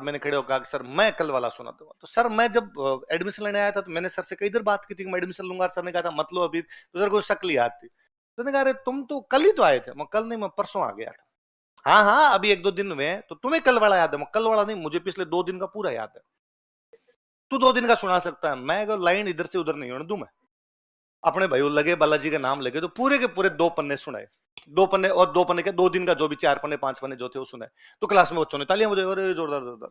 और मैंने खड़े होकर कहा कि सर मैं कल वाला सुना दूंगा। तो सर मैं जब एडमिशन लेने आया था तो मैंने सर से कई देर बात की थी कि मैं एडमिशन लूंगा। सर ने कहा था मत लो अभी, तो सर को शक्ल याद थी। तो मैंने कहा अरे तुम तो कल ही तो आए थे। मैं कल नहीं, मैं परसों आ गया था। हाँ हाँ अभी 1-2 दिन हुए हैं। तो तुम्हें कल वाला याद है? मैं कल वाला नहीं, मुझे पिछले 2 दिन का पूरा याद है। तू 2 दिन का सुना सकता है, मैं अगर लाइन इधर से उधर नहीं होने दूं। मैं अपने भाई लगे बालाजी का नाम लगे तो पूरे के पूरे 2 पन्ने सुनाए। 2 पन्ने, और 2 पन्ने के 2 दिन का जो भी 4 पन्ने 5 पन्ने जो थे वो सुनाए। तो क्लास में बच्चों ने तालियां मुझे, अरे जोरदार जोरदार।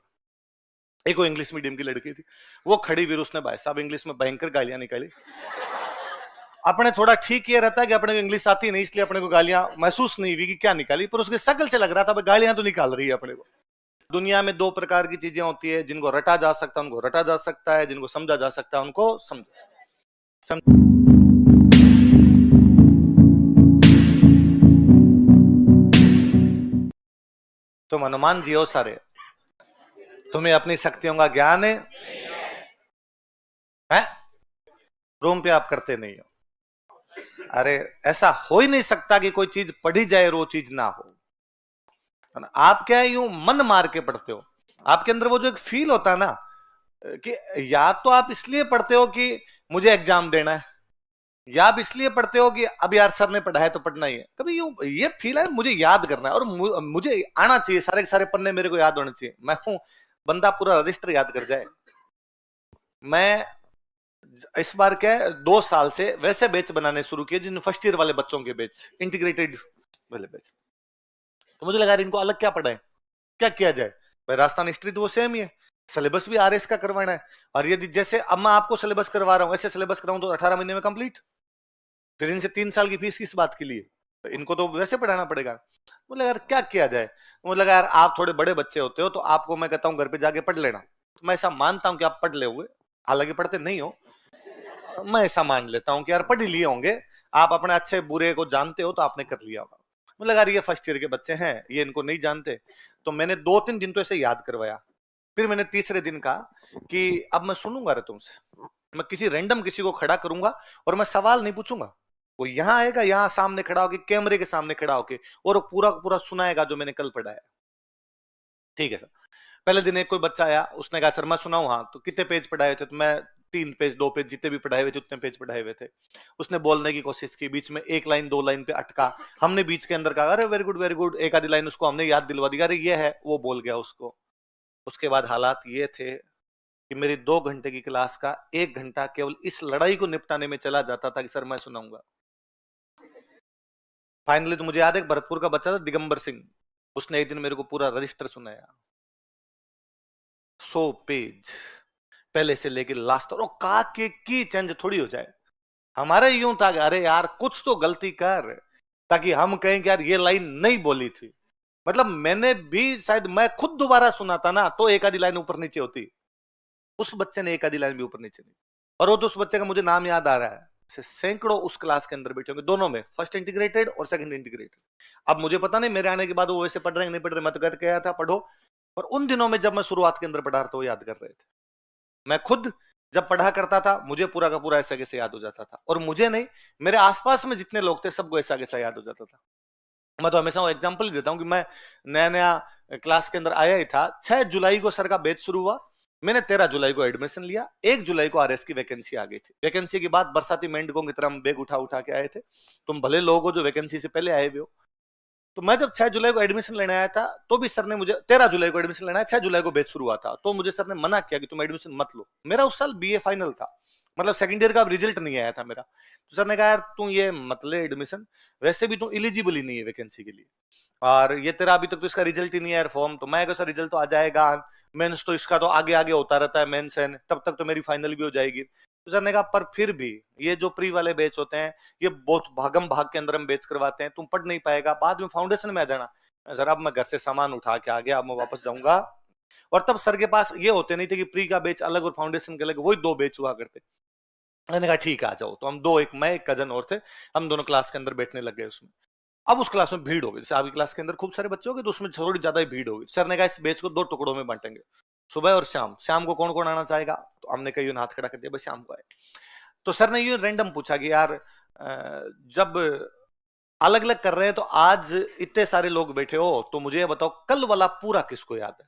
एक वो इंग्लिश मीडियम की लड़की थी, वो खड़ी हुई, उसने भाई साहब इंग्लिश में भयंकर गालियां निकाली। अपने थोड़ा ठीक ये रहता है कि अपने को इंग्लिश आती नहीं, इसलिए अपने को गालियां महसूस नहीं हुई कि क्या निकाली, पर उसके शक्ल से लग रहा था गालियां तो निकाल रही है अपने को। दुनिया में 2 प्रकार की चीजें होती है, जिनको रटा जा सकता है उनको रटा जा सकता है, जिनको समझा जा सकता है उनको समझ। तुम हनुमान जी हो सारे, तुम्हें अपनी शक्तियों का ज्ञान है? रूम पे आप करते नहीं हो। अरे ऐसा हो ही नहीं सकता कि कोई चीज पढ़ी जाए और वो चीज ना हो। आप क्या यूं मन मार के पढ़ते हो? आपके अंदर वो जो एक फील होता है ना, कि या तो आप इसलिए पढ़ते हो कि मुझे एग्जाम देना है, या आप इसलिए पढ़ते हो कि अब यार सर ने पढ़ाया तो पढ़ना ही है। कभी यूं ये फील है मुझे याद करना है और मुझे आना चाहिए, सारे के सारे पन्ने मेरे को याद होने चाहिए। मैं हूं बंदा पूरा रजिस्टर याद कर जाए। मैं इस बार क्या है, 2 साल से वैसे बैच बनाने शुरू किए जिन फर्स्ट ईयर वाले बच्चों के बैच, इंटीग्रेटेड वाले बैच। तो मुझे लगा इनको अलग क्या पढ़ाएं, क्या किया जाए। भाई राजस्थान हिस्ट्री तो वो सेम ही है, सिलेबस भी आरएस का करवाना है। और यदि जैसे अब मैं आपको सिलेबस करवा रहा हूं ऐसे सिलेबस कराऊं तो 18 महीने में कंप्लीट। फिर इनसे 3 साल की फीस किस बात के लिए? तो इनको तो वैसे पढ़ाना पड़ेगा। मुझे लगा यार क्या किया जाए। मुझे लगा यार आप थोड़े बड़े बच्चे होते हो तो आपको मैं कहता हूँ घर पे जाके पढ़ लेना। तो मैं ऐसा मानता हूं कि आप पढ़ ले हुए, हालांकि पढ़ते नहीं हो। मैं ऐसा मान लेता हूं कि यार पढ़ ही लिए होंगे, आप अपने अच्छे बुरे को जानते हो तो आपने कर लिया होगा। मुझे लगा ये फर्स्ट ईयर के बच्चे हैं, ये इनको नहीं जानते। तो मैंने 2-3 दिन तो ऐसे याद करवाया। फिर मैंने तीसरे दिन कहा कि अब मैं सुनूंगा रे तुमसे, मैं किसी रैंडम किसी को खड़ा करूंगा और मैं सवाल नहीं पूछूंगा। वो यहां आएगा, यहां सामने खड़ा होकर, कैमरे के सामने खड़ा होकर, और पूरा पूरा सुनाएगा जो मैंने कल पढ़ाया। ठीक है सर। पहले दिन एक कोई बच्चा आया, उसने कहा सर मैं सुनाऊं? हाँ। तो कितने पेज पढ़ाए थे? तो मैं 3 पेज 2 पेज जितने भी पढ़ाए हुए थे उतने पेज पढ़ाए हुए थे। उसने बोलने की कोशिश की, बीच में 1 लाइन 2 लाइन पे अटका। हमने बीच के अंदर कहा अरे वेरी गुड वेरी गुड, एक आधी लाइन उसको हमने याद दिलवा दी, अरे ये है, वो बोल गया उसको। उसके बाद हालात ये थे कि मेरी 2 घंटे की क्लास का 1 घंटा केवल इस लड़ाई को निपटाने में चला जाता था कि सर मैं सुनाऊंगा। फाइनली तो मुझे याद है भरतपुर का बच्चा था दिगंबर सिंह, उसने एक दिन मेरे को पूरा रजिस्टर सुनाया, 100 पेज पहले से लेकर लास्ट। और का के की चेंज थोड़ी हो जाए। हमारे यूं था कि अरे यार कुछ तो गलती कर, ताकि हम कहें कि यार ये लाइन नहीं बोली थी। मतलब मैंने भी शायद मैं खुद दोबारा सुना था ना तो एक आधी लाइन ऊपर नीचे होती, उस बच्चे ने एक आधी लाइन भी ऊपर नीचे नहीं। और वो तो उस बच्चे का मुझे नाम याद आ रहा है, सैकड़ों उस क्लास के अंदर बैठे होंगे, दोनों में, फर्स्ट इंटीग्रेटेड और सेकंड इंटीग्रेटेड। अब मुझे पता नहीं मेरे आने के बाद वो वैसे पढ़ रहे हैं नहीं पढ़ रहे, मैं तो कहते गया था पढ़ो। पर उन दिनों में जब मैं शुरुआत के अंदर पढ़ा रहा था वो याद कर रहे थे। मैं खुद जब पढ़ा करता था मुझे पूरा का पूरा ऐसा कैसे याद हो जाता था, और मुझे नहीं, मेरे आसपास में जितने लोग थे सबको ऐसा कैसा याद हो जाता था। मैं तो हमेशा वो एग्जांपल ही देता हूं कि मैं नया नया क्लास के अंदर आया ही था। 6 जुलाई को सर का बैच शुरू हुआ, मैंने 13 जुलाई को एडमिशन लिया, 1 जुलाई को आरएस की वैकेंसी आ गई थी। वैकेंसी के बाद बरसाती मेंढकों की तरह हम बैग उठा उठा के आए थे। तुम भले लोग हो जो वैकेंसी से पहले आए हुए हो। तो मैं जब 6 जुलाई को एडमिशन लेने आया था तो भी सर ने मुझे, 13 जुलाई को एडमिशन लेना है, 6 जुलाई को बैच शुरू हुआ था, तो मुझे सर ने मना किया कि तुम एडमिशन मत लो। मेरा उस साल बीए फाइनल था, मतलब सेकंड ईयर का रिजल्ट नहीं आया था मेरा। तो सर ने कहा यार तू ये मत ले एडमिशन, वैसे भी तू इलिजिबल ही नहीं है वैकेंसी के लिए, और ये तेरा अभी तक तो इसका रिजल्ट ही नहीं है फॉर्म। तो मैं सर रिजल्ट तो आ जाएगा, मेंस तो इसका तो आगे आगे होता रहता है, मेंस है तब तक तो मेरी फाइनल भी हो जाएगी। तो सर ने कहा पर फिर भी ये जो प्री वाले बैच होते हैं ये बहुत भागम भाग के अंदर हम बैच करवाते हैं, तुम पढ़ नहीं पाएगा, बाद में फाउंडेशन में आ जाना। सर अब मैं घर से सामान उठा के आ गया, अब मैं वापस जाऊंगा। और तब सर के पास ये होते नहीं थे कि प्री का बैच अलग और फाउंडेशन के अलग, वही 2 बैच हुआ करते। मैंने कहा ठीक है आ जाओ। तो हम दो, एक मैं एक कजन और थे, हम दोनों क्लास के अंदर बैठने लग गए उसमें। अब उस क्लास में भीड़ हो गई, जैसे आपकी क्लास के अंदर खूब सारे बच्चे हो गए तो उसमें थोड़ी ज्यादा ही भीड़ होगी। सर ने कहा इस बैच को 2 टुकड़ों में बांटेंगे, सुबह और शाम। शाम को कौन कौन आना चाहेगा? तो हमने कहीं हाथ खड़ा कर दिया भाई शाम को आए। तो सर ने यूं रैंडम पूछा कि यार जब अलग अलग कर रहे हैं तो आज इतने सारे लोग बैठे हो तो मुझे ये बताओ कल वाला पूरा किसको याद है?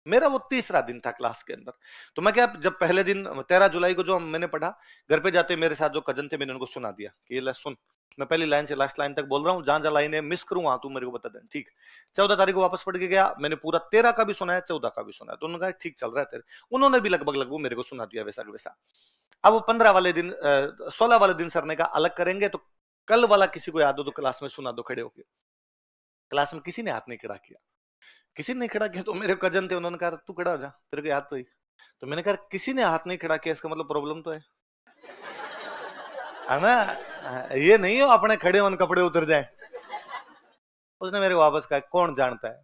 मेरा वो तीसरा दिन था क्लास के अंदर। तो मैं क्या, जब पहले दिन 13 जुलाई को जो मैंने पढ़ा, घर पे जाते मेरे साथ जो कजन थे, मैंने उनको सुना दिया कि ये ले सुन, मैं पहली लाइन से लास्ट लाइन तक बोल रहा हूँ, जहां जहां लाइनें मिस करूँ वहां तू मेरे को बता दे, ठीक। 14 तारीख को वापस पढ़ के गया, मैंने पूरा 13 का भी सुना है, 14 का भी सुना है, तो उन्होंने कहा ठीक चल रहा है तेरे। उन्होंने भी लगभग लगभग मेरे को सुना दिया वैसा का वैसा। अब वो 15 वाले दिन 16 वाले दिन सर ने कहा अलग करेंगे, तो कल वाला किसी को याद हो तो क्लास में सुना दो खड़े होके। क्लास में किसी ने हाथ नहीं खड़ा किया, किसी ने खड़ा किया तो मेरे कजन थे, उन्होंने कहा तू खड़ा हो जा, तेरे को याद तो ही। तो मैंने कहा किसी ने हाथ नहीं खड़ा किया, इसका मतलब प्रॉब्लम तो है ना, ये नहीं हो अपने खड़े होने कपड़े उतर जाए। उसने मेरे को वापस कहा कौन जानता है,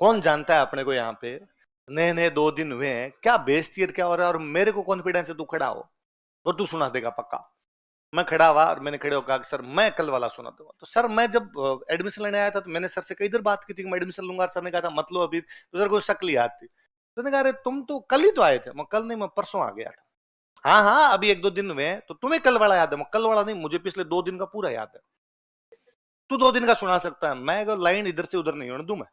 कौन जानता है अपने को यहाँ पे, नए नए 2 दिन हुए हैं, क्या बेइज्जती है क्या हो रहा है, और मेरे को कॉन्फिडेंस है तू खड़ा हो और तू सुना देगा पक्का। मैं खड़ा हुआ और मैंने खड़े होकर कहा सर मैं कल वाला सुना दूंगा। तो सर मैं जब एडमिशन लेने आया था तो मैंने सर से कई देर बात की थी कि मैं एडमिशन लूंगा, सर ने कहा था मतलब अभी, तो सर को शक्ल याद थी। तो ने कहा अरे तुम तो कल ही तो आए थे। मैं कल नहीं, मैं परसों आ गया था। हाँ हाँ अभी 1-2 दिन हुए हैं, तो तुम्हें कल वाला याद है? मैं कल वाला नहीं, मुझे पिछले 2 दिन का पूरा याद है। तू 2 दिन का सुना सकता है, मैं अगर लाइन इधर से उधर नहीं होने दूं मैं।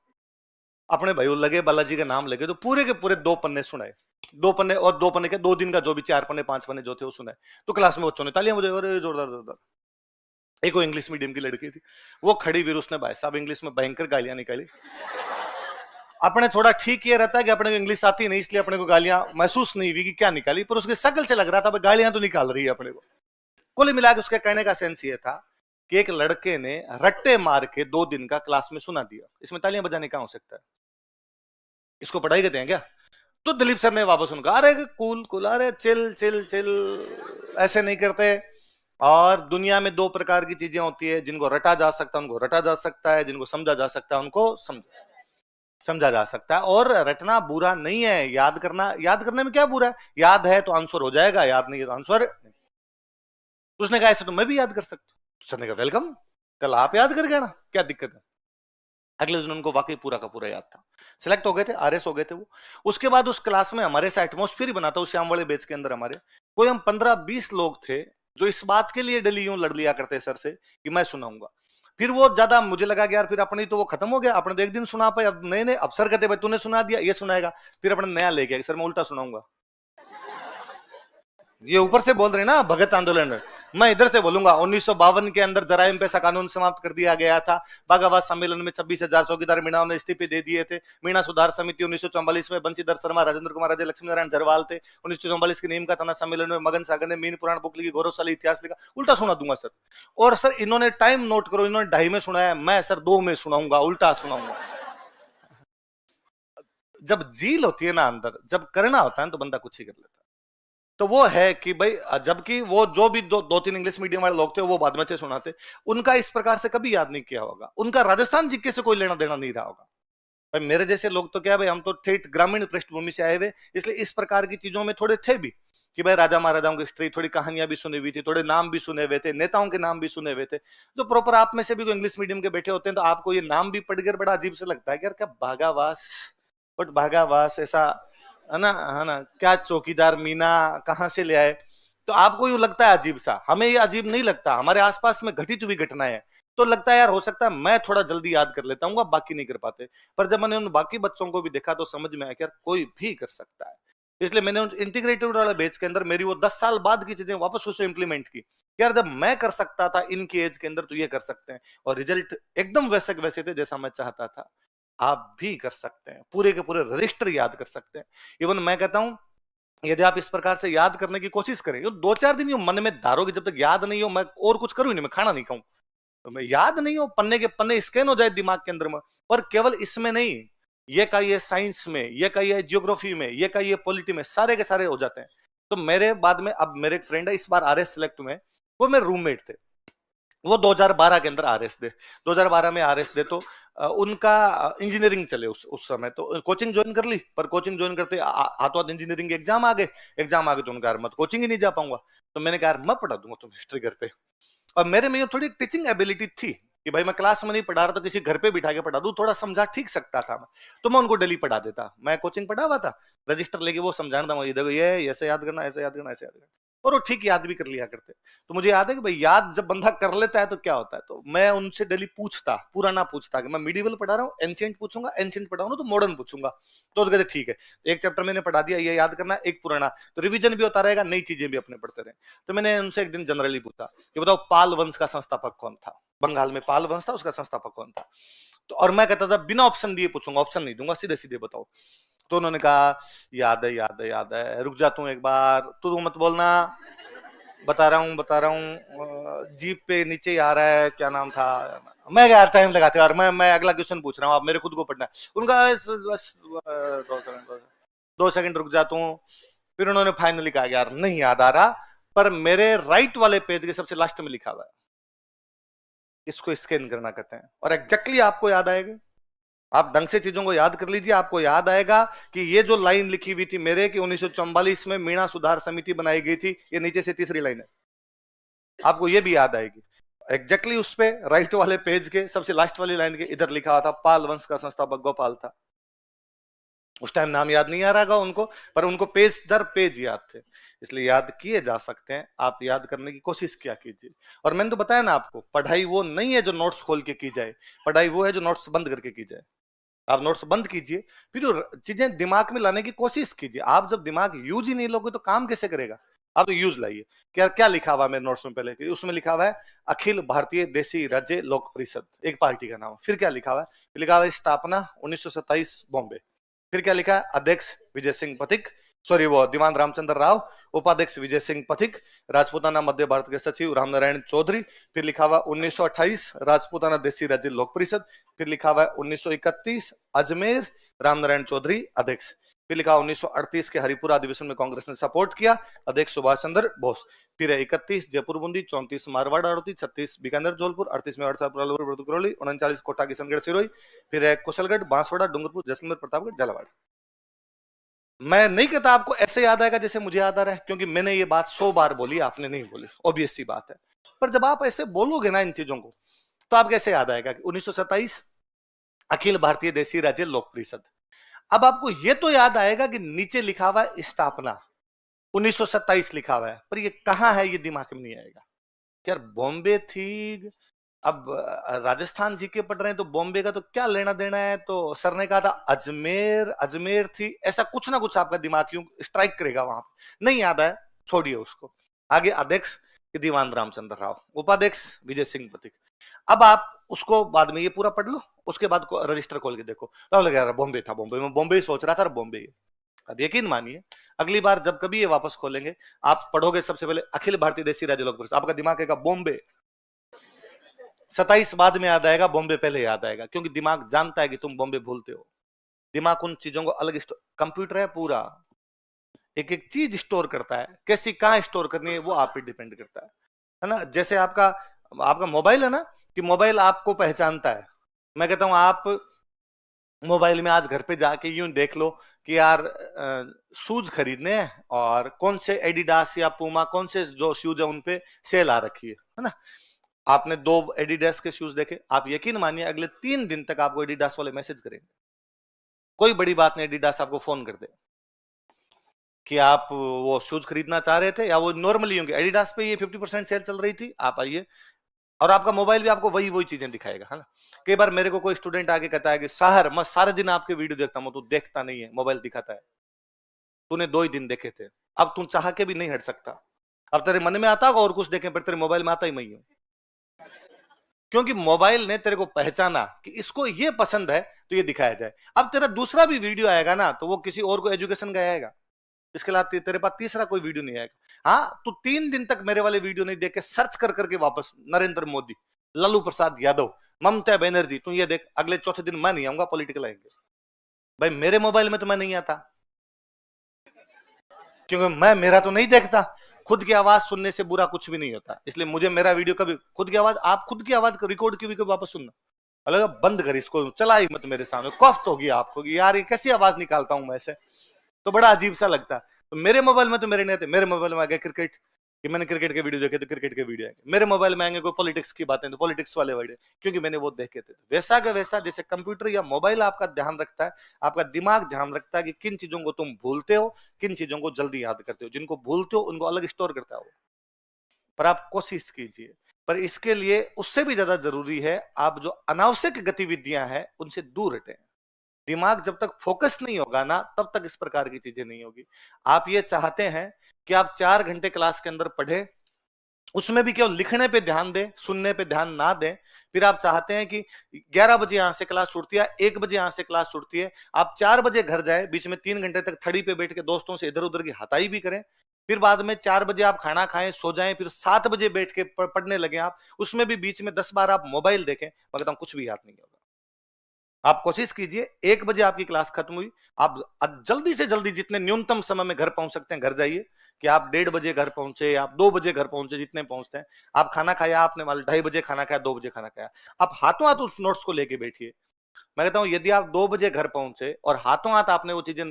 अपने भाई लगे बालाजी के नाम लगे तो पूरे के पूरे 2 पन्ने सुनाए, 2 पन्ने, और 2 पन्ने के 2 दिन का जो भी 4 पन्ने 5 पन्ने जो थे वो सुनाए। तो क्लास में बच्चों ने तालियां मुझे, अरे जोरदार जोरदार। एक वो इंग्लिश मीडियम की लड़की थी, वो खड़ी हुई, उसने भाई साहब इंग्लिश में भयंकर गालियां निकाली। अपने थोड़ा ठीक ये रहता है कि अपने को इंग्लिश आती नहीं, इसलिए अपने को गालियां महसूस नहीं हुई कि क्या निकाली, पर उसके शक्ल से लग रहा था गालियां तो निकाल रही है अपने को। कुल मिला के उसके कहने का सेंस ये था कि एक लड़के ने रट्टे मार के 2 दिन का क्लास में सुना दिया, इसमें तालियां बजाने का हो सकता है? इसको पढ़ाई कहते हैं क्या? तो दिलीप सर ने वापस उनका अरे कूल कूल, अरे चिल चिल चिल, ऐसे नहीं करते। और दुनिया में 2 प्रकार की चीजें होती है, जिनको रटा जा सकता है उनको रटा जा सकता है, जिनको समझा जा सकता है उनको समझा जा सकता है। और रटना बुरा नहीं है, याद करना, याद करने में क्या बुरा है? याद है तो आंसर हो जाएगा, याद नहीं है तो आंसर। उसने कहा ऐसे तो मैं भी याद कर सकता हूं। सर ने कहा वेलकम, कल आप याद कर गए ना, क्या दिक्कत है? अगले दिन उनको वाकई पूरा का पूरा याद था, सिलेक्ट हो गए थे, आरएस हो गए थे वो। उसके बाद उस क्लास में हमारे से एटमोस्फियर ही बना था, उस श्याम वाले बैच के अंदर हमारे कोई हम 15-20 लोग थे जो इस बात के लिए डेली यूं लड़ लिया करते सर से कि मैं सुनाऊंगा। फिर वो ज्यादा मुझे लगा कि यार फिर अपनी तो वो खत्म हो गया, अपने तो एक दिन सुना पाए, अब नए नए अफसर कहते भाई तूने सुना दिया, ये सुनाएगा। फिर अपने नया लेके सर मैं उल्टा सुनाऊंगा। ये ऊपर से बोल रहे ना भगत आंदोलन, मैं इधर से बोलूंगा 1952 के अंदर जराइम पे ऐसा कानून समाप्त कर दिया गया था। बागाबाद सम्मेलन में 26,000 चौकीदार मीणाओं ने इस्तीफे दे दिए थे। मीणा सुधार समिति 1944 में बंशीधर शर्मा, राजेंद्र कुमार, राजे लक्ष्मी नारायण झरवाल थे। 1944 के नीम का थाना सम्मेलन में मगन सागर ने मीन पुराण बुक लिखी, गौरवशाली इतिहास लिखा। उल्टा सुना दूंगा सर। और सर इन्होंने टाइम नोट करो, इन्होंने 2:30 में सुनाया, मैं सर 2 में सुनाऊंगा, उल्टा सुनाऊंगा। जब झील होती है ना अंदर, जब करना होता है तो बंदा कुछ ही कर लेता है। तो वो है कि भाई, जबकि वो जो भी 2-3 इंग्लिश मीडियम वाले लोग थे वो बाद में से सुनाते, उनका इस प्रकार से कभी याद नहीं किया होगा, उनका राजस्थान जीके से कोई लेना देना नहीं रहा होगा। भाई मेरे जैसे लोग तो क्या भाई, हम तो ठेठ ग्रामीण पृष्ठभूमि से आए हुए, इसलिए इस प्रकार की चीजों में थोड़े थे भी कि भाई राजा महाराजाओं की हिस्ट्री, थोड़ी कहानियां भी सुनी हुई थी, थोड़े नाम भी सुने हुए थे, नेताओं के नाम भी सुने हुए थे। जो प्रॉपर आप में से भी कोई इंग्लिश मीडियम के बैठे होते हैं तो आपको ये नाम भी पढ़कर बड़ा अजीब से लगता है कि यार क्या भागावास, बट भागावास ऐसा है ना, है ना, क्या चौकीदार मीना कहां से ले आए। तो आपको यूं लगता है अजीब सा, हमें ये अजीब नहीं लगता, हमारे आसपास में घटित हुई घटनाएं हैं तो लगता है यार हो सकता है मैं थोड़ा जल्दी याद कर लेता हूँ, बाकी नहीं कर पाते। पर जब मैंने उन बाकी बच्चों को भी देखा तो समझ में आया कि यार कोई भी कर सकता है। इसलिए मैंने उन इंटीग्रेटेड वाले बैच के अंदर मेरी वो 10 साल बाद की चीजें वापस उससे इंप्लीमेंट की। यार जब मैं कर सकता था इनकी एज के अंदर तो ये कर सकते हैं, और रिजल्ट एकदम वैसे वैसे थे जैसा मैं चाहता था। आप भी कर सकते हैं, पूरे के पूरे रजिस्टर याद कर सकते हैं। इवन मैं कहता हूं यदि आप इस प्रकार से याद करने की कोशिश करें, 2-4 दिन मन में धारोगे, जब तक याद नहीं हो मैं और कुछ करूं नहीं, मैं खाना नहीं खाऊं, तो मैं याद नहीं हो, पन्ने के पन्ने स्कैन हो जाए दिमाग के अंदर में। पर केवल इसमें नहीं, ये का ये साइंस में, ये का ये जियोग्राफी में, ये का ये पॉलिटी में, सारे के सारे हो जाते हैं। तो मेरे बाद में अब मेरे एक फ्रेंड है, इस बार आरएस सिलेक्ट हुए, वो मेरे रूममेट थे, वो 2012 के अंदर आरएस दे, 2012 में आरएस दे। तो उनका इंजीनियरिंग चले उस समय, तो कोचिंग ज्वाइन कर ली, पर कोचिंग ज्वाइन करते हाथों हाथ इंजीनियरिंग के एग्जाम आ गए। एग्जाम आ गए तो उनका यार मत कोचिंग ही नहीं जा पाऊंगा। तो मैंने कहा यार मैं पढ़ा दूंगा तुम हिस्ट्री घर पे। और मेरे में थोड़ी टीचिंग एबिलिटी थी कि भाई मैं क्लास में नहीं पढ़ा रहा तो किसी घर पे बिठा के पढ़ा दूं, थोड़ा समझा ठीक सकता था मैं, तो मैं उनको डेली पढ़ा देता। मैं कोचिंग पढ़ा हुआ था, रजिस्टर लेके वो समझाना था, देखो ये ऐसे याद करना, ऐसे याद करना, ऐसे याद करना। और वो ठीक याद भी कर लिया करते। तो मुझे याद है कि भाई याद जब बंदा कर लेता है तो क्या होता है, तो मैं उनसे डेली पूछता, पूरा ना पूछता कि मैं मिडिवल पढ़ा रहा हूँ, एंशिएंट पूछूंगा, एंशिएंट पढ़ा रहा हूँ तो मॉडर्न पूछूंगा। तो कहते ठीक है, एक चैप्टर मैंने पढ़ा दिया, ये याद करना, एक पुराना, तो रिवीजन भी होता रहेगा, नई चीजें भी अपने पढ़ते रहे। तो मैंने उनसे एक दिन जनरली पूछा कि बताओ पाल वंश का संस्थापक कौन था, बंगाल में पाल वंश था, उसका संस्थापक कौन था। तो और मैं कहता था बिना ऑप्शन दिए पूछूंगा, ऑप्शन नहीं दूंगा, सीधे सीधे बताओ। तो उन्होंने कहा याद है याद है याद है, रुक जा तू एक बार, तू मत बोलना, बता रहा हूँ, जीप पे नीचे ही आ रहा है, क्या नाम था। मैं यार टाइम लगाते यार, मैं अगला क्वेश्चन पूछ रहा हूँ, आप मेरे खुद को पढ़ना है। उनका बस 2 सेकंड रुक जा तू। फिर उन्होंने फाइनली कहा यार नहीं याद आ रहा, पर मेरे राइट वाले पेज के सबसे लास्ट में लिखा हुआ है, इसको स्कैन करना कहते हैं, और एग्जैक्टली आपको याद आएगा। आप ढंग से चीजों को याद कर लीजिए, आपको याद आएगा कि ये जो लाइन लिखी हुई थी मेरे कि 1944 में मीणा सुधार समिति बनाई गई थी, ये नीचे से तीसरी लाइन है, आपको ये भी याद आएगी। एग्जैक्टली उस पे राइट वाले पेज के सबसे लास्ट वाली लाइन के इधर लिखा हुआ था पाल वंश का संस्थापक गोपाल था। उस टाइम नाम याद नहीं आ रहा उनको, पर उनको पेज दर पेज याद थे, इसलिए याद किए जा सकते हैं। आप याद करने की कोशिश क्या कीजिए। और मैंने तो बताया ना आपको, पढ़ाई वो नहीं है जो नोट्स खोल के की जाए, पढ़ाई वो है जो नोट्स बंद करके की जाए। आप नोट्स बंद कीजिए, फिर चीजें दिमाग में लाने की कोशिश कीजिए। आप जब दिमाग यूज ही नहीं लोगे तो काम कैसे करेगा। आप तो यूज लाइए। क्या क्या लिखा हुआ मेरे नोट्स में, पहले उसमें लिखा हुआ है अखिल भारतीय देसी राज्य लोक परिषद, एक पार्टी का नाम। फिर क्या लिखा हुआ है, लिखा हुआ है स्थापना 1927 बॉम्बे। फिर क्या लिखा है, अध्यक्ष विजय सिंह पथिक, सॉरी वो दीवान रामचंद्र राव, उपाध्यक्ष विजय सिंह पथिक, राजपूताना मध्य भारत के सचिव रामनारायण चौधरी। फिर लिखा हुआ 1928 राजपूताना देसी राज्य लोक परिषद। फिर लिखा हुआ 1931 अजमेर रामनारायण चौधरी अध्यक्ष। फिर लिखा 1938 के हरिपुरा अधिवेशन में कांग्रेस ने सपोर्ट किया, अध्यक्ष सुभाष चंद्र बोस। फिर 31 जयपुर बूंदी, 34 मारवाड़ आड़ोती, 36 बीकानेर जोधपुर, 38 में 39 कोटा किशनगढ़ सिरोही। फिर है कुशलगढ़, बांसवाड़ा, डूंगरपुर, जैसलमेर, प्रतापगढ़, झालावाड़। मैं नहीं कहता आपको ऐसे याद आएगा जैसे मुझे याद आ रहा है, क्योंकि मैंने ये बात 100 बार बोली, आपने नहीं बोली, ऑब्वियस सी बात है। पर जब आप ऐसे बोलोगे ना इन चीजों को, तो आप कैसे याद आएगा कि 1927 अखिल भारतीय देसी राज्य लोक परिषद। अब आपको ये तो याद आएगा कि नीचे लिखा हुआ है स्थापना 1927 लिखा हुआ है, पर ये कहां है ये दिमाग में नहीं आएगा। यार बॉम्बे थी, अब राजस्थान जी के पढ़ रहे हैं तो बॉम्बे का तो क्या लेना देना है। तो सर ने कहा था अजमेर, अजमेर थी, ऐसा कुछ ना कुछ आपका दिमाग क्यों स्ट्राइक करेगा वहां पे। नहीं याद है, छोड़िए उसको। आगे अध्यक्ष दीवान रामचंद्र राव, उपाध्यक्ष विजय सिंह पथिक। अब आप उसको बाद में ये पूरा पढ़ लो, उसके बाद रजिस्टर खोल के देखो तो लगा बॉम्बे था, बॉम्बे में बॉम्बे सोच रहा था, बॉम्बे। अब यकीन मानिए अगली बार जब कभी ये वापस खोलेंगे, आप पढ़ोगे सबसे पहले अखिल भारतीय देसी राज्य लोक परिषद, आपका दिमाग कहेगा बॉम्बे। 27 बाद में याद आएगा, बॉम्बे पहले याद आएगा, क्योंकि दिमाग जानता है कि तुम बॉम्बे भूलते हो। दिमाग उन चीजों को अलग, कंप्यूटर है पूरा, एक एक चीज स्टोर करता है, कैसी कहां स्टोर करनी है वो आप पे डिपेंड करता है ना। जैसे आपका आपका मोबाइल है ना, कि मोबाइल आपको पहचानता है। मैं कहता हूं आप मोबाइल में आज घर पे जाके यूं देख लो कि यार शूज खरीदने हैं, और कौन से एडिडास या पूमा, कौन से जो शूज है उनपे सेल आ रखी है ना। आपने 2 एडिडास के शूज देखे, आप यकीन मानिए अगले 3 दिन तक आपको एडिडास वाले मैसेज करेंगे। कोई बड़ी बात नहीं, एडिडास आपको फोन कर दे कि आप वो शूज खरीदना चाह रहे थे, या वो नॉर्मली होंगे एडिडास पे ये 50% सेल चल रही थी, आप आइए। और आपका मोबाइल भी आपको वही वही चीजें दिखाएगा, है ना। कई बार मेरे को कोई स्टूडेंट आके कहता है कि साहर मैं सारे दिन आपके वीडियो देखता हूं, तू देखता नहीं है, मोबाइल दिखाता है, तूने 2 ही दिन देखे थे, अब तू चाह के भी नहीं हट सकता। अब तेरे मन में आता होगा और कुछ देखें, पर तेरे मोबाइल में आता ही मैं हूं, क्योंकि मोबाइल ने तेरे को पहचाना कि इसको ये पसंद है तो ये दिखाया जाए। अब तेरा दूसरा भी वीडियो आएगा ना, तो वो किसी और को एजुकेशन का आएगा, इसके अलावा तेरे पास तीसरा कोई वीडियो नहीं आएगा। हाँ, तू 3 दिन तक मेरे वाले वीडियो नहीं देख के सर्च कर करके वापस नरेंद्र मोदी, लालू प्रसाद यादव, ममता बनर्जी, तू ये देख, अगले चौथे दिन मैं नहीं आऊंगा, पॉलिटिकल आएंगे। भाई मेरे मोबाइल में तो मैं नहीं आता, क्योंकि मैं मेरा तो नहीं देखता। खुद की आवाज सुनने से बुरा कुछ भी नहीं होता, इसलिए मुझे मेरा वीडियो कभी खुद की आवाज, आप खुद की आवाज रिकॉर्ड की भी वापस सुनना, अलग बंद कर, इसको चला ही मत मेरे सामने। कफ्त होगी आपको कि यार ये कैसी आवाज निकालता हूं मैं ऐसे, तो बड़ा अजीब सा लगता है। तो मेरे मोबाइल में तो मेरे नहीं थे, मेरे मोबाइल में आ गया क्रिकेट, कि मैंने क्रिकेट के वीडियो देखे तो क्रिकेट के वीडियो आएंगे, मेरे मोबाइल में आएंगे कोई पॉलिटिक्स की बातें तो पॉलिटिक्स वाले वीडियो, क्योंकि मैंने वो देखे थे। वैसा का वैसा जैसे कंप्यूटर या मोबाइल आपका ध्यान रखता है, आपका दिमाग ध्यान रखता है कि किन चीजों को तुम भूलते हो, किन चीजों को जल्दी याद करते हो। जिनको भूलते हो उनको अलग स्टोर करता हो, पर आप कोशिश कीजिए। पर इसके लिए उससे भी ज्यादा जरूरी है आप जो अनावश्यक गतिविधियां हैं उनसे दूर हटें। दिमाग जब तक फोकस नहीं होगा ना तब तक इस प्रकार की चीजें नहीं होगी। आप ये चाहते हैं कि आप 4 घंटे क्लास के अंदर पढ़े, उसमें भी केवल लिखने पे ध्यान दें, सुनने पे ध्यान ना दें। फिर आप चाहते हैं कि 11 बजे यहां से क्लास छूटती है, 1 बजे यहां से क्लास छूटती है, आप 4 बजे घर जाए, बीच में 3 घंटे तक थड़ी पे बैठ के दोस्तों से इधर उधर की हताई भी करें, फिर बाद में 4 बजे आप खाना खाएं, सो जाएं, फिर 7 बजे बैठ के पढ़ने लगे आप, उसमें भी बीच में 10 बार आप मोबाइल देखें, मैं कहता हूं कुछ भी याद नहीं होगा। आप कोशिश कीजिए 1 बजे आपकी क्लास खत्म हुई, आप जल्दी से जल्दी जितने न्यूनतम समय में घर पहुंच सकते हैं घर जाइए, कि आप 1:30 बजे घर पहुंचे, आप 2 बजे घर पहुंचे, जितने पहुंचते हैं। आप खाना खाया, आपने 2:30 बजे खाना खाया, 2 बजे खाना खाया, आप हाथों हाथ उस नोट्स को लेके बैठिए। मैं कहता हूं यदि आप 2 बजे घर पहुंचे और हाथों हाथ आपने वो चीजें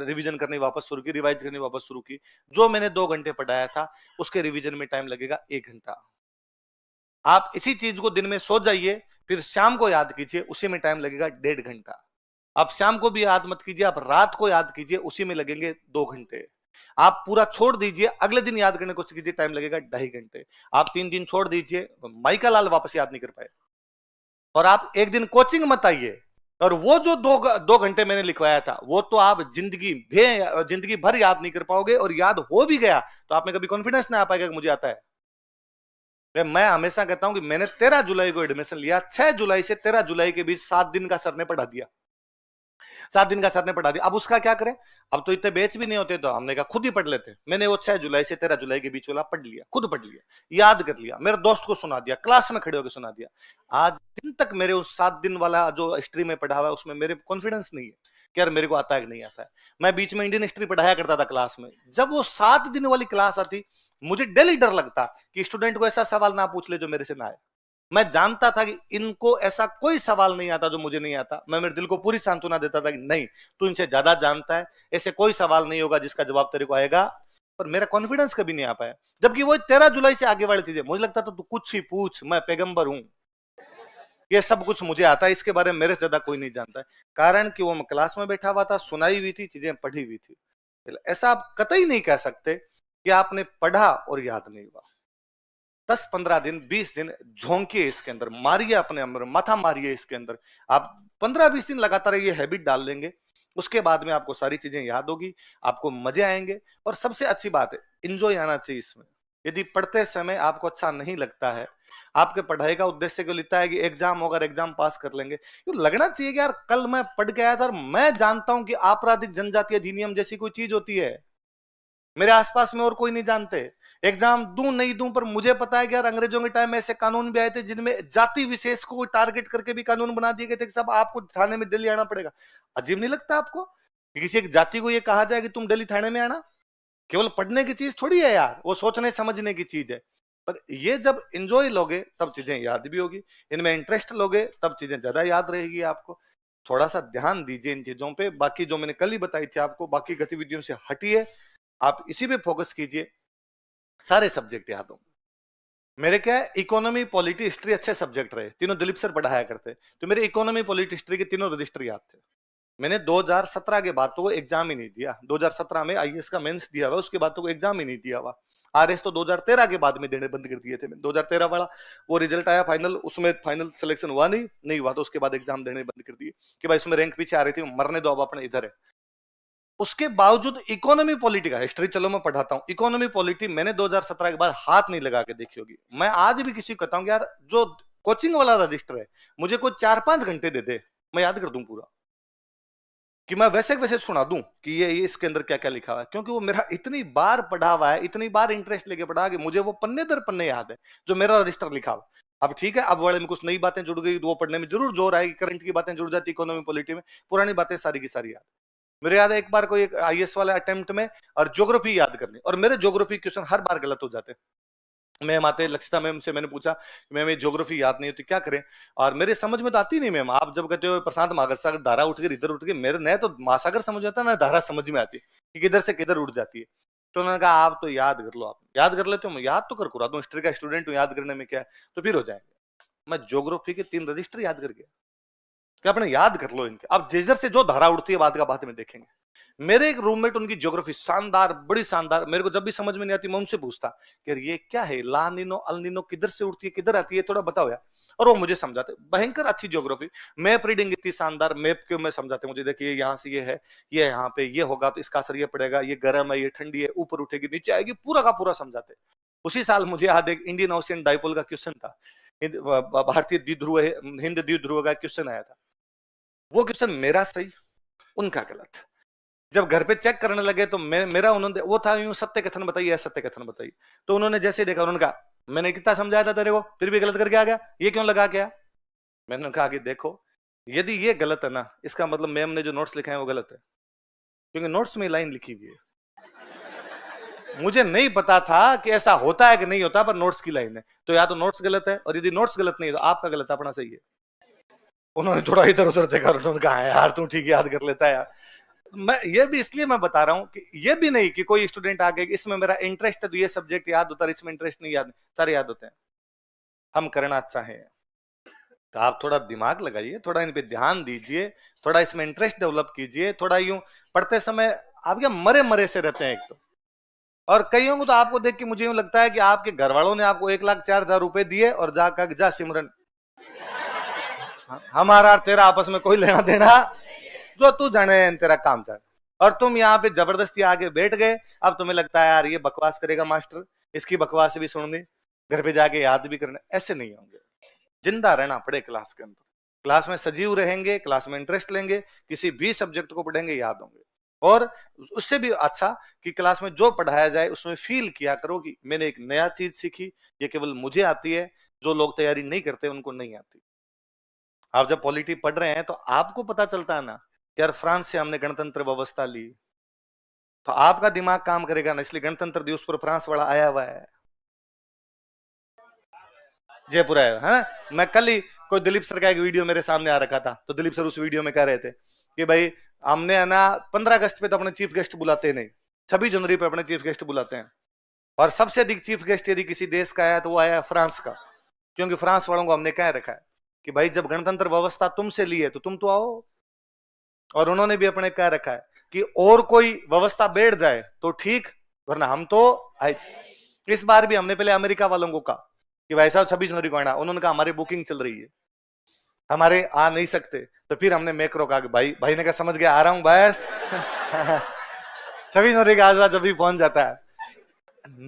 रिवीजन करनी वापस शुरू की, रिवाइज करनी वापस शुरू की, जो मैंने 2 घंटे पढ़ाया था उसके रिवीजन में टाइम लगेगा 1 घंटा। आप इसी चीज को दिन में सो जाइए, फिर शाम को याद कीजिए, उसी में टाइम लगेगा 1.5 घंटा। आप शाम को भी याद मत कीजिए, आप रात को याद कीजिए, उसी में लगेंगे 2 घंटे। आप पूरा छोड़ दीजिए, अगले दिन याद करने को कीजिए, टाइम लगेगा 2.5 घंटे। आप 3 दिन छोड़ दीजिए, माइका लाल वापस याद नहीं कर पाए। और आप एक दिन कोचिंग मत आइए, और वो जो 2 घंटे मैंने लिखवाया था वो तो आप जिंदगी भर याद नहीं कर पाओगे, और याद हो भी गया तो आप में कभी कॉन्फिडेंस नहीं आ पाएगा कि मुझे आता है। मैं हमेशा कहता हूं कि मैंने 13 जुलाई को एडमिशन लिया, 6 जुलाई से 13 जुलाई के बीच 7 दिन का सर ने पढ़ा दिया, 7 दिन का सर ने पढ़ा दिया। अब उसका क्या करें, अब तो इतने बैच भी नहीं होते, तो हमने कहा खुद ही पढ़ लेते। मैंने वो 6 जुलाई से 13 जुलाई के बीच वाला पढ़ लिया, खुद पढ़ लिया, याद कर लिया, मेरे दोस्त को सुना दिया, क्लास में खड़े होकर सुना दिया। आज दिन तक मेरे उस 7 दिन वाला जो हिस्ट्री में पढ़ा हुआ है उसमें मेरे कॉन्फिडेंस नहीं है कि यार मेरे को आता है कि नहीं आता है। मैं बीच में इंडियन हिस्ट्री पढ़ाया करता था क्लास में, जब वो 7 दिन वाली क्लास आती मुझे डेली डर लगता कि स्टूडेंट को ऐसा सवाल ना पूछ ले जो मेरे से ना आए। मैं जानता था कि इनको ऐसा कोई सवाल नहीं आता जो मुझे नहीं आता। मैं मेरे दिल को पूरी सांत्वना देता था कि नहीं, तू इनसे ज्यादा जानता है, ऐसे कोई सवाल नहीं होगा जिसका जवाब तेरे को आएगा। पर मेरा कॉन्फिडेंस कभी नहीं आ पाया, जबकि वो 13 जुलाई से आगे वाली चीजें मुझे लगता था तू कुछ ही पूछ, मैं पैगंबर हूं, ये सब कुछ मुझे आता है, इसके बारे में मेरे से ज्यादा कोई नहीं जानता है। कारण कि वो मैं क्लास में बैठा हुआ था, सुनाई हुई थी, चीजें पढ़ी हुई थी। ऐसा आप कतई नहीं कह सकते कि आपने पढ़ा और याद नहीं हुआ। 10-15 दिन 20 दिन झोंकिए, इसके अंदर मारिए, अपने अंदर माथा मारिए इसके अंदर। आप 15-20 दिन लगातार ये हैबिट डाल लेंगे, उसके बाद में आपको सारी चीजें याद होगी, आपको मजे आएंगे। और सबसे अच्छी बात है, इंजॉय आना चाहिए इसमें। यदि पढ़ते समय आपको अच्छा नहीं लगता है, आपके पढ़ाई का उद्देश्य क्यों लिखता है कि एग्जाम होगा, एग्जाम पास कर लेंगे, क्यों लगना चाहिए कि यार कल मैं पढ़ के आया था और मैं जानता हूं कि आपराधिक जनजातीय अधिनियम जैसी कोई चीज होती है, मेरे आसपास में और कोई नहीं जानते। एग्जाम दूं नहीं दूं, पर मुझे पता है कि यार अंग्रेजों के टाइम में ऐसे कानून भी आए थे जिनमें जाति विशेष को टारगेट करके भी कानून बना दिए गए थे कि सब आपको थाने में दिल्ली आना पड़ेगा। अजीब नहीं लगता आपको कि किसी एक जाति को ये कहा जाए कि तुम दिल्ली थाने में आना? केवल पढ़ने की चीज थोड़ी है यार, वो सोचने समझने की चीज है। पर ये जब इंजॉय लोगे तब चीजें याद भी होगी, इनमें इंटरेस्ट लोगे तब चीजें ज्यादा याद रहेगी आपको। थोड़ा सा ध्यान दीजिए इन चीजों पे। बाकी जो मैंने कल ही बताई थी आपको, बाकी गतिविधियों से हटिए, आप इसी पे फोकस कीजिए, सारे सब्जेक्ट याद होंगे। मेरे क्या है, इकोनॉमी, पॉलिटी, हिस्ट्री अच्छे सब्जेक्ट रहे, तीनों दिलीप सर पढ़ाया करते, तो मेरे इकोनॉमी, पॉलिटी, हिस्ट्री के तीनों रजिस्टर याद थे। मैंने 2017 के बाद तो एग्जाम ही नहीं दिया। 2017 में आईएएस का मेंस दिया हुआ, उसके बाद तो एग्जाम ही नहीं दिया हुआ। आरएस तो 2013 के बाद में देने बंद कर दिए थे मैंने। 2013 वाला वो रिजल्ट आया फाइनल, उसमें फाइनल सिलेक्शन हुआ नहीं हुआ, तो उसके बाद एग्जाम देने बंद कर दिए कि भाई इसमें रैंक पीछे आ रही थी, मरने दो, अब अपने इधर है। उसके बावजूद इकोनॉमी पॉलिटी का, हिस्ट्री चलो मैं पढ़ाता हूं, इकोनॉमी पॉलिटी मैंने 2017 के बाद हाथ नहीं लगा के देखी होगी। मैं आज भी किसी को कहता हूं यार जो कोचिंग वाला रजिस्टर है, मुझे कोई 4-5 घंटे दे दे, मैं याद कर दूं पूरा, कि मैं वैसे वैसे सुना दूं कि ये इसके अंदर क्या क्या लिखा हुआ है, क्योंकि वो मेरा इतनी बार पढ़ा हुआ है, इतनी बार इंटरेस्ट लेके पढ़ा कि मुझे वो पन्ने दर पन्ने याद है जो मेरा रजिस्टर लिखा हुआ। अब ठीक है, अब वाले में कुछ नई बातें जुड़ गई तो वो पढ़ने में जरूर जोर आएगी, करंट की बातें जुड़ जाती इकोनॉमी पॉलिटी में, पुरानी बातें सारी की सारी याद। मेरे याद है एक बार कोई आईएएस वाले अटेम्प्ट में और ज्योग्राफी याद करनी, और मेरे ज्योग्राफी क्वेश्चन हर बार गलत हो जाते। मैम आते, लक्षिता मैम से मैंने पूछा मैम ये ज्योग्राफी याद नहीं होती क्या करें, और मेरे समझ में तो आती नहीं मैम। आप जब कहते हो प्रशांत महासागर धारा उठ के इधर उठ के, मेरे न तो महासागर समझ में आता ना धारा समझ में आती कि किधर से किधर उठ जाती है। तो उन्होंने कहा आप तो याद कर लो, आप याद कर लेते हो, मैं याद तो कर रहा हूँ, हिस्ट्री का स्टूडेंट हूँ, याद करने में क्या है, तो फिर हो जाएंगे। मैं ज्योग्राफी के 3 रजिस्टर याद कर गया कि अपने याद कर लो इनके। अब जिधर से जो धारा उठती है बात का बात में देखेंगे। मेरे एक रूममेट, उनकी ज्योग्राफी शानदार, बड़ी शानदार, मेरे को जब भी समझ में नहीं आती मैं उनसे पूछता कि यार ये क्या है, ला नीनो अल नीनो किधर से उठती है किधर आती है, थोड़ा बताओ यार। और वो मुझे समझाते, भयंकर अच्छी ज्योग्राफी, मैप रीडिंग इतनी शानदार, मैप के में समझाते मुझे, देखिए यहाँ से ये है, ये यहाँ पे ये होगा तो इसका असर ये पड़ेगा, ये गर्म है, ये ठंडी है, ऊपर उठेगी नीचे आएगी, पूरा का पूरा समझाते। उसी साल मुझे याद एक इंडियन ओशियन डाइपोल का क्वेश्चन था, भारतीय द्विध्रुव हिंद द्विध्रुव का क्वेश्चन आया था। वो क्वेश्चन मेरा सही उनका गलत। जब घर पे चेक करने लगे तो मेरा उन्होंने, वो था यूं सत्य कथन बताइए, सत्य कथन बताइए, तो उन्होंने जैसे देखा उन्होंने कहा मैंने कितना समझाया था तेरे को, फिर भी गलत करके आ गया, ये क्यों लगा क्या। मैंने कहा कि देखो यदि ये गलत है ना, इसका मतलब मैम ने जो नोट्स लिखे हैं वो गलत है, क्योंकि नोट्स में लाइन लिखी हुई है। मुझे नहीं पता था कि ऐसा होता है कि नहीं होता, पर नोट्स की लाइन है, तो या तो नोट्स गलत है, और यदि नोट्स गलत नहीं है तो आपका गलत है, अपना सही है। उन्होंने थोड़ा इधर उधर देखा, उन्होंने कहा यार तू ठीक याद कर लेता है यार। मैं ये भी इसलिए मैं बता रहा हूं कि ये भी नहीं कि कोई स्टूडेंट आगे इसमें मेरा इंटरेस्ट है तो ये सब्जेक्ट याद होता है, इसमें इंटरेस्ट नहीं, याद सारे याद होते हैं। हम करना चाहें तो आप थोड़ा दिमाग लगाइए, थोड़ा इन पे ध्यान दीजिए, थोड़ा इसमें इंटरेस्ट डेवलप कीजिए, थोड़ा यूं पढ़ते समय आप क्या मरे मरे से रहते हैं एक तो, और कईयों को तो आपको देख के मुझे यूं लगता है कि आपके घर वालों ने आपको 1,04,000 रुपए दिए और जाकर जा सिमरन, हमारा तेरा आपस में कोई लेना देना, जो तू जाने तेरा काम जाने, और तुम यहाँ पे जबरदस्ती आगे बैठ गए। अब तुम्हें लगता है यार ये बकवास करेगा मास्टर, इसकी बकवास भी सुननी, घर पे जाके याद भी करना, ऐसे नहीं होंगे। जिंदा रहना पड़े क्लास के अंदर, क्लास में सजीव रहेंगे, क्लास में इंटरेस्ट लेंगे, किसी भी सब्जेक्ट को पढ़ेंगे याद होंगे। और उससे भी अच्छा कि क्लास में जो पढ़ाया जाए उसमें फील किया करो कि मैंने एक नया चीज सीखी, ये केवल मुझे आती है, जो लोग तैयारी नहीं करते उनको नहीं आती। आप जब पॉलिटी पढ़ रहे हैं तो आपको पता चलता है ना यार फ्रांस से हमने गणतंत्र व्यवस्था ली, तो आपका दिमाग काम करेगा ना, इसलिए गणतंत्र दिवस पर फ्रांस वाला आया हुआ है, जयपुर आया है। मैं कल ही कोई दिलीप सर का एक वीडियो मेरे सामने आ रखा था, तो दिलीप सर उस वीडियो में कह रहे थे कि भाई हमने है ना 15 अगस्त पे तो अपने चीफ गेस्ट बुलाते नहीं, 26 जनवरी पे अपने चीफ गेस्ट बुलाते हैं, और सबसे अधिक चीफ गेस्ट यदि किसी देश का आया तो वो आया फ्रांस का, क्योंकि फ्रांस वालों को हमने कह रखा है कि भाई जब गणतंत्र व्यवस्था तुमसे ली है तो तुम तो आओ, और उन्होंने भी अपने कह रखा है कि और कोई व्यवस्था बैठ जाए तो ठीक, वरना हम तो आए। इस बार भी हमने पहले अमेरिका वालों को कहा कि भाई साहब 26 जनवरी को आना, उन्होंने कहा हमारी बुकिंग चल रही है, हमारे आ नहीं सकते, तो फिर हमने मैक्रो कहा कि भाई ने कहा समझ गया आ रहा हूं बस 26 जनवरी का आज जब भी पहुंच जाता है,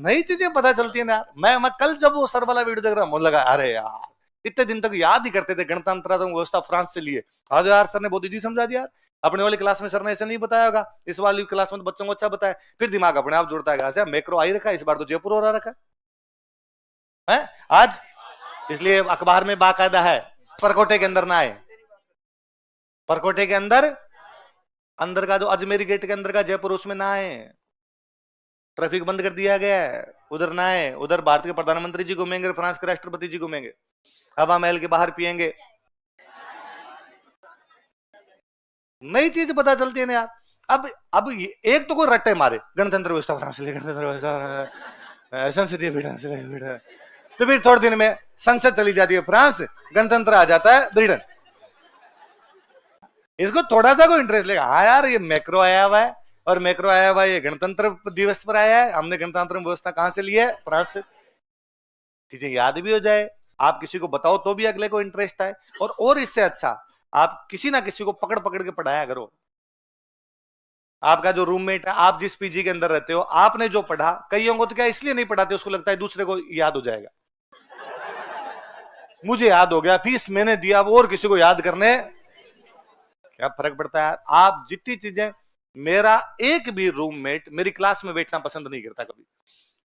नई चीजें पता चलती है ना। मैं कल जब वो सर वाला वीडियो देख रहा, मुझे लगा अरे यार इतने दिन तक याद ही करते थे गणतंत्र व्यवस्था फ्रांस से लिए, आज यार सर ने बहुत इजी समझा दिया। अपने वाली क्लास में सर ने ऐसे नहीं बताया होगा, इस वाली क्लास में तो बच्चों को अच्छा बताया, फिर दिमाग अपने आप जुड़ता है, मैक्रो आई रखा है, इस बार तो जयपुर हो रहा रखा है आज, इसलिए अखबार में बाकायदा है परकोटे के अंदर ना आए, परकोटे के अंदर अंदर का जो अजमेरी गेट के अंदर का जयपुर उसमें ना आए, ट्रैफिक बंद कर दिया गया है, उधर ना आए, उधर भारत के प्रधानमंत्री जी घूमेंगे, फ्रांस के राष्ट्रपति जी घूमेंगे, हवा महल के बाहर पिएंगे। नई चीज पता चलती है ना यार। अब एक तो कोई रट्टे मारे गणतंत्र व्यवस्था फ्रांस से, गणतंत्र व्यवस्था संसदीय पीढ़ से, तो फिर थोड़े दिन में संसद चली जाती है फ्रांस, गणतंत्र आ जाता है ब्रिटेन। इसको थोड़ा सा कोई इंटरेस्ट लेगा, हाँ यार ये मैक्रो आया हुआ है, और मैक्रो आया हुआ है ये गणतंत्र दिवस पर आया है, हमने गणतंत्र व्यवस्था कहां से ली है, फ्रांस से। चीजें याद भी हो जाए, आप किसी को बताओ तो भी अगले को इंटरेस्ट आए, और इससे अच्छा आप किसी ना किसी को पकड़ पकड़ के पढ़ाया करो। आपका जो रूममेट है, आप जिस पीजी के अंदर रहते हो, आपने जो पढ़ा, कईयों को तो क्या इसलिए नहीं पढ़ाते, उसको लगता है दूसरे को याद हो जाएगा, मुझे याद हो गया फीस मैंने दिया, वो और किसी को याद करने क्या फर्क पड़ता है। आप जितनी चीजें, मेरा एक भी रूममेट मेरी क्लास में बैठना पसंद नहीं करता कभी,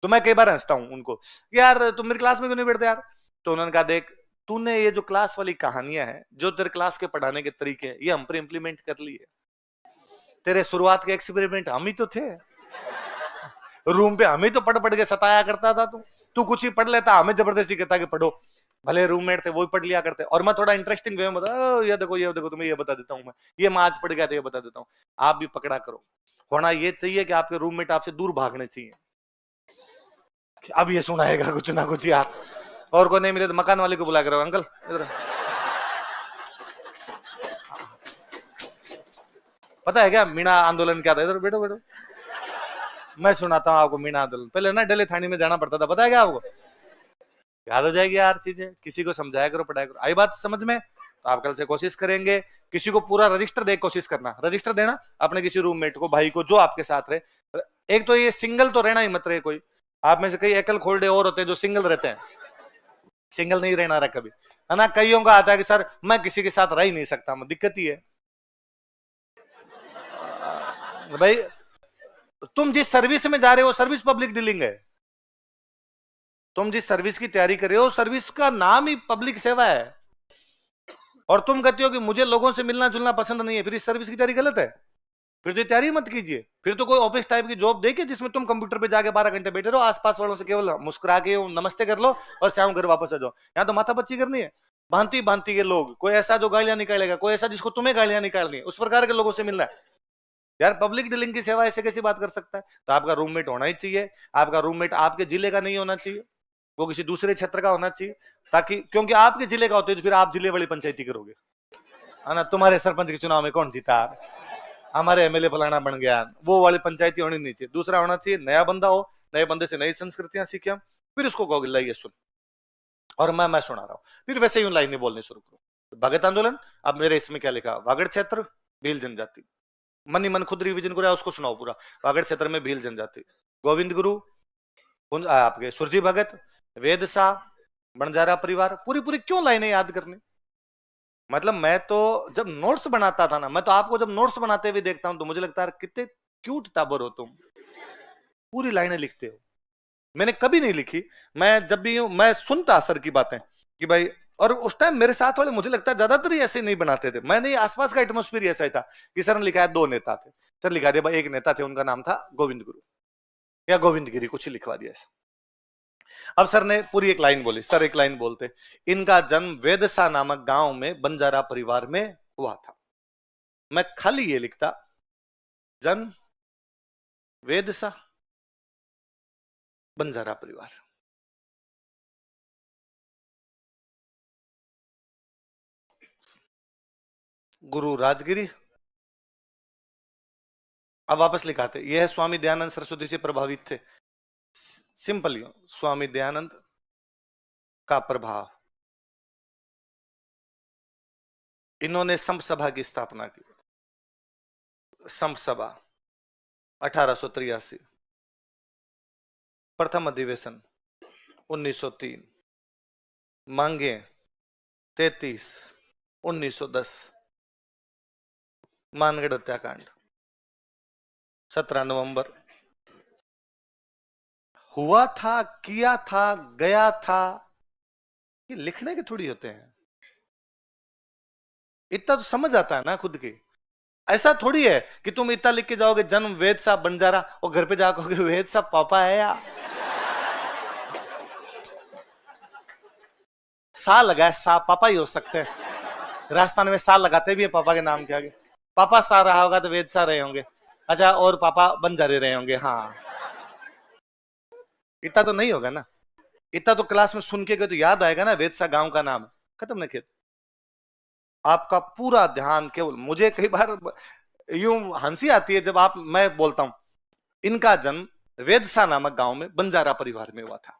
तो मैं कई बार हंसता हूं उनको, यार तुम मेरी क्लास में क्यों नहीं बैठते यार, तो उन्होंने कहा देख तूने ये जो क्लास वाली कहानियां हैं, जो तेरे क्लास के पढ़ाने के तरीके हैं, ये हम पर इंप्लीमेंट कर लिए, तेरे शुरुआत के एक्सपेरिमेंट हम ही तो थे, रूम पे हमें तो पढ़ पढ़ के सताया करता था, तू कुछ ही पढ़ लेता, हमें जबरदस्ती कहता कि पढ़ो, भले रूममेट थे वो भी पढ़ लिया करते, और मैं थोड़ा इंटरेस्टिंग वे में बता, ये देखो तुम्हें ये बता देता हूँ मैं, ये मैं आज पढ़ गया था ये बता देता हूँ। आप भी पकड़ा करो। होना ये चाहिए कि आपके रूममेट आपसे दूर भागने चाहिए, अब ये सुनाएगा कुछ ना कुछ यार, और को नहीं मिले तो मकान वाले को बुला कर, अंकल इधर। पता है क्या मीणा आंदोलन क्या था? इधर बैठो बैठो, मैं सुनाता हूँ आपको मीणा आंदोलन। पहले ना डेली थाने में जाना पड़ता था, पता है क्या आपको? याद हो जाएगी यार चीजें, किसी को समझाया करो, पढ़ाया करो। आई बात समझ में? तो आप कल से कोशिश करेंगे किसी को पूरा रजिस्टर दे, कोशिश करना रजिस्टर देना अपने किसी रूममेट को, भाई को, जो आपके साथ रहे। एक तो ये सिंगल तो रहना ही मत रहे कोई, आप में से कई एकल खोलडे और होते हैं जो सिंगल रहते हैं, सिंगल नहीं रहना रहा कभी, है ना। कईयों का आता है कि सर मैं किसी के साथ रह ही नहीं सकता, मैं दिक्कत ही है भाई। तुम जिस सर्विस में जा रहे हो सर्विस पब्लिक डीलिंग है, तुम जिस सर्विस की तैयारी कर रहे हो सर्विस का नाम ही पब्लिक सेवा है, और तुम कहते हो कि मुझे लोगों से मिलना जुलना पसंद नहीं है, फिर इस सर्विस की तैयारी गलत है, फिर तो तैयारी मत कीजिए। फिर तो कोई ऑफिस टाइप की जॉब देखिए जिसमें तुम कंप्यूटर पे जाके 12 घंटे बैठे रहो, आसपास वालों से केवल मुस्कुरा के नमस्ते कर लो और शाम घर वापस आ जाओ। यहाँ तो माथा पच्ची करनी है, भांति भांति के लोग, कोई ऐसा जो गालियां निकालेगा, कोई ऐसा जिसको तुम्हें गालियां निकालनी है, उस प्रकार के लोगों से मिलना है। यार पब्लिक डीलिंग की सेवा ऐसे कैसी बात कर सकता है? तो आपका रूममेट होना ही चाहिए, आपका रूममेट आपके जिले का नहीं होना चाहिए, वो किसी दूसरे क्षेत्र का होना चाहिए, ताकि क्योंकि आपके जिले का होते तो फिर आप जिले वाली पंचायती करोगे, है ना। तुम्हारे सरपंच के चुनाव में कौन जीता, हमारे एमएलए फलाना बन गया, वो वाली पंचायती होनी नहीं चाहिए। दूसरा होना चाहिए नया बंदा हो, नए बंदे से नई संस्कृतियां सीखे, फिर उसको कहोगे लाइए सुन, और मैं सुना रहा हूँ, फिर वैसे ही लाइनें बोलनी शुरू करो। भगत आंदोलन, अब मेरे इसमें क्या लिखा, वागड़ क्षेत्र भील जनजाति, मन ही मन खुद रिवीजन करो, उसको सुनाओ पूरा। वागड़ क्षेत्र में भील जनजाति, गोविंद गुरु, आपके सुरजी भगत, वेद शाह, बंजारा परिवार, पूरी पूरी क्यों लाइनें याद करनी? मतलब मैं तो जब नोट्स बनाता था ना, मैं तो आपको जब नोट्स बनाते हुए देखता हूं तो मुझे लगता है कितने क्यूट टाबर हो तुम, पूरी लाइनें लिखते हो। मैंने कभी नहीं लिखी, मैं जब भी मैं सुनता सर की बातें कि भाई, और उस टाइम मेरे साथ वाले मुझे लगता है ज्यादातर ही ऐसे नहीं बनाते थे, मैं नहीं, आसपास का एटमोस्फेयर ऐसा ही था कि सर ने लिखा है 2 नेता थे, सर लिखा दिया भाई एक नेता थे उनका नाम था गोविंद गुरु या गोविंद गिरी, कुछ ही लिखवा दिया ऐसा। अब सर ने पूरी एक लाइन बोली, सर एक लाइन बोलते, इनका जन्म वेदसा नामक गांव में बंजारा परिवार में हुआ था। मैं खाली ये लिखता, जन्म वेदसा बंजारा परिवार। गुरु राजगिरी, अब वापस लिखाते, यह स्वामी दयानंद सरस्वती से प्रभावित थे, सिंपल स्वामी दयानंद का प्रभाव। इन्होंने संप सभा की स्थापना की, संप सभा 1883, प्रथम अधिवेशन 1903, मांगे 33, 1910, मानगढ़ हत्याकांड 17 नवंबर, हुआ था, किया था, गया था, ये लिखने के थोड़ी होते हैं, इतना तो समझ आता है ना खुद की। ऐसा थोड़ी है कि तुम इतना लिख के जाओगे जन्म वेद साहब बंजारा, और घर पे जाकर वेद साहब पापा है या सा लगाए, सा पापा ही हो सकते हैं, राजस्थान में सा लगाते भी है पापा के नाम के आगे, पापा सा रहा होगा तो वेद सा रहे होंगे, अच्छा, और पापा बंजारे रहे होंगे, हाँ। इतना तो नहीं होगा ना, इतना तो क्लास में सुन के गए तो याद आएगा ना, वेद सा गांव का नाम, खत्म ना खेत। आपका पूरा ध्यान केवल, मुझे कई बार यूं हंसी आती है जब मैं बोलता हूं इनका जन्म वेदसा नामक गांव में बंजारा परिवार में हुआ था,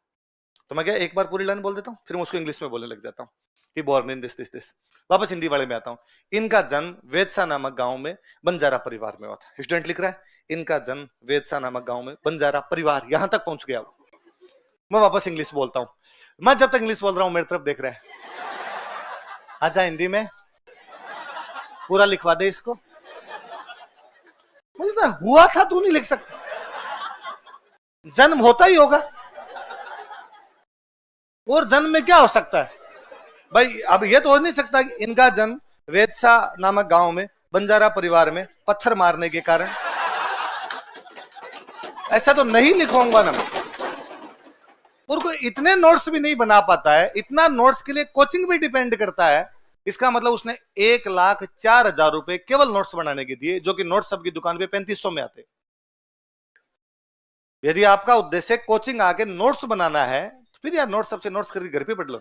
तो मैं क्या एक बार पूरी लाइन बोल देता हूं, फिर मैं उसको इंग्लिश में बोलने लग जाता हूं कि born in this this this, वापस हिंदी वाले में आता हूं। इनका जन्म वेदसा नामक गांव में बंजारा परिवार में हुआ था, स्टूडेंट लिख रहा है इनका जन्म वेदसा नामक गांव में बंजारा परिवार, यहां तक पहुंच गया। मैं वापस इंग्लिश बोलता हूं, मैं जब तक इंग्लिश बोल रहा हूं मेरी तरफ देख रहा है, आजा हिंदी में पूरा लिखवा दे इसको। मुझे हुआ था तू नहीं लिख सकता, जन्म होता ही होगा, और जन्म में क्या हो सकता है भाई? अब ये तो हो नहीं सकता कि इनका जन्म वेदसा नामक गांव में बंजारा परिवार में पत्थर मारने के कारण, ऐसा तो नहीं लिखूंगा ना मैं। और कोई इतने नोट्स भी नहीं बना पाता है, इतना नोट्स के लिए कोचिंग भी डिपेंड करता है। इसका मतलब उसने 1,04,000 रुपए केवल नोट्स बनाने के दिए, जो कि नोट्स सबकी दुकान पे 3500 में आते। यदि आपका उद्देश्य कोचिंग आके नोट्स बनाना है तो फिर यार नोट्स सबसे नोट्स करके घर पे पढ़ लो,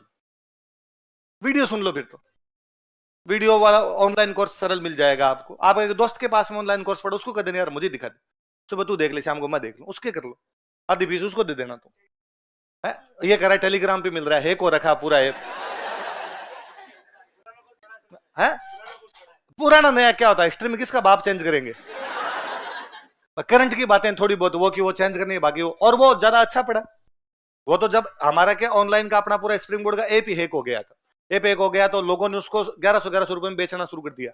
वीडियो सुन लो। फिर तो वीडियो वाला ऑनलाइन कोर्स सरल मिल जाएगा आपको। आप एक दोस्त के पास में ऑनलाइन कोर्स पढ़ो, उसको कर देना यार मुझे दिखा दे, सुबह तू देख ले शाम को मैं देख लूं, उसके कर लो, आधी फीस उसको दे देना। तो है ये करा है, टेलीग्राम पे मिल रहा है, हैक हो रखा पूरा ऐप है। पुराना नया क्या होता है, हिस्ट्री में किसका बाप चेंज करेंगे। करंट की बातें थोड़ी बहुत वो कि वो चेंज करने की बाकी हो, और वो ज्यादा अच्छा पड़ा। वो तो जब हमारा क्या ऑनलाइन का अपना पूरा स्प्रिंग बोर्ड का ऐप ही हैक हो गया था, ऐप हैक हो गया तो लोगों ने उसको 1100 रुपए में बेचना शुरू कर दिया।